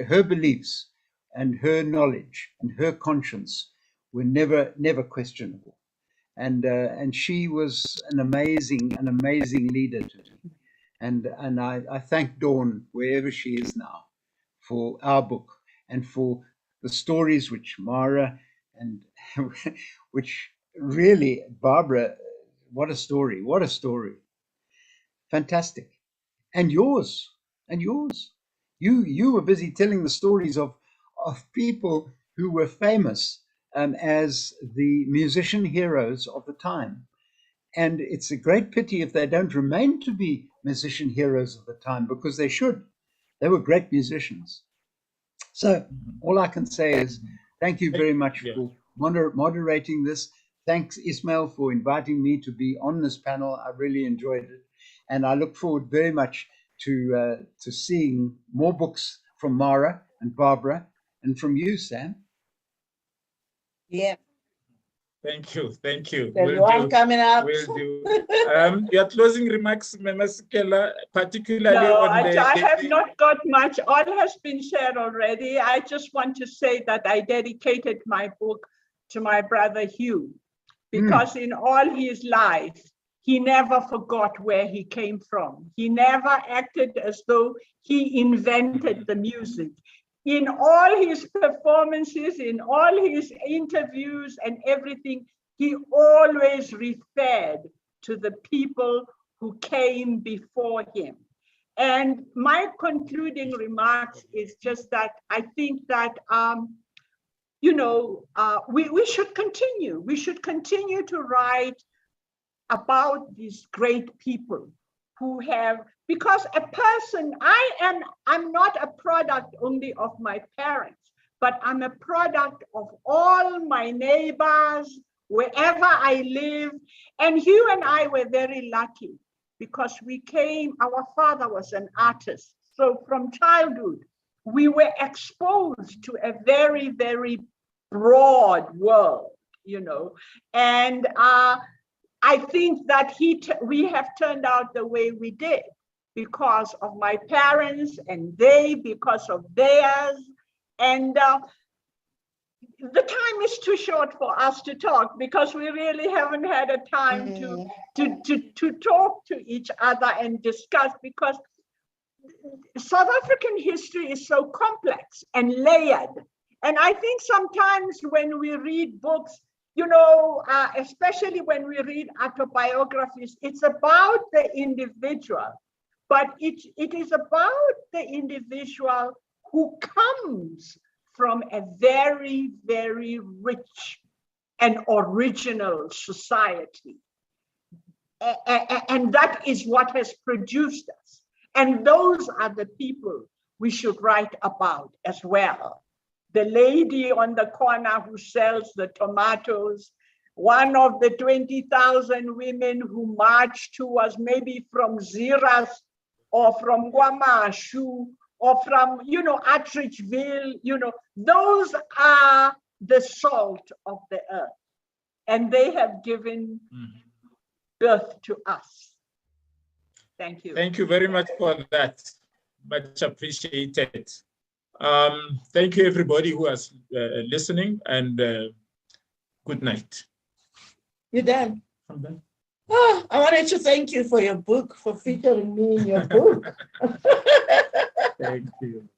her beliefs and her knowledge and her conscience were never questionable. And she was an amazing leader to me. And I thank Dawn wherever she is now. for our book and for the stories which Marah and which really, Barbara, what a story, what a story. Fantastic. And yours, and yours. You were busy telling the stories of people who were famous as the musician heroes of the time. And it's a great pity if they don't remain to be musician heroes of the time, because they should. They were great musicians. So all I can say is thank you very much for moderating this. Thanks, Ismail, for inviting me to be on this panel. I really enjoyed it. And I look forward very much to seeing more books from Marah and Barbara and from you, Sam. Yeah. Thank you. Thank you. There's one coming up. Will do. Your closing remarks, Masekela, particularly no, on I have not got much. All has been shared already. I just want to say that I dedicated my book to my brother Hugh, because in all his life, he never forgot where he came from. He never acted as though he invented the music. In all his performances, in all his interviews and everything, he always referred to the people who came before him. And my concluding remarks is just that I think that, we should continue. We should continue to write about these great people who have, because a person, I'm not a product only of my parents, but I'm a product of all my neighbors, wherever I live. And Hugh and I were very lucky because our father was an artist. So from childhood, we were exposed to a very, very broad world, and I think that we have turned out the way we did because of my parents and because of theirs. And the time is too short for us to talk because we really haven't had a time to talk to each other and discuss, because South African history is so complex and layered. And I think sometimes when we read books, especially when we read autobiographies, it's about the individual, but it is about the individual who comes from a very, very rich and original society. And that is what has produced us. And those are the people we should write about as well. The lady on the corner who sells the tomatoes, one of the 20,000 women who marched, who was maybe from Ziras or from Guamashu or from, Atteridgeville, those are the salt of the earth. And they have given birth to us. Thank you. Thank you very much for that. Much appreciated. Thank you, everybody who was listening, and good night. You're done? I'm done. Oh, I wanted to thank you for your book, for featuring me in your book. Thank you.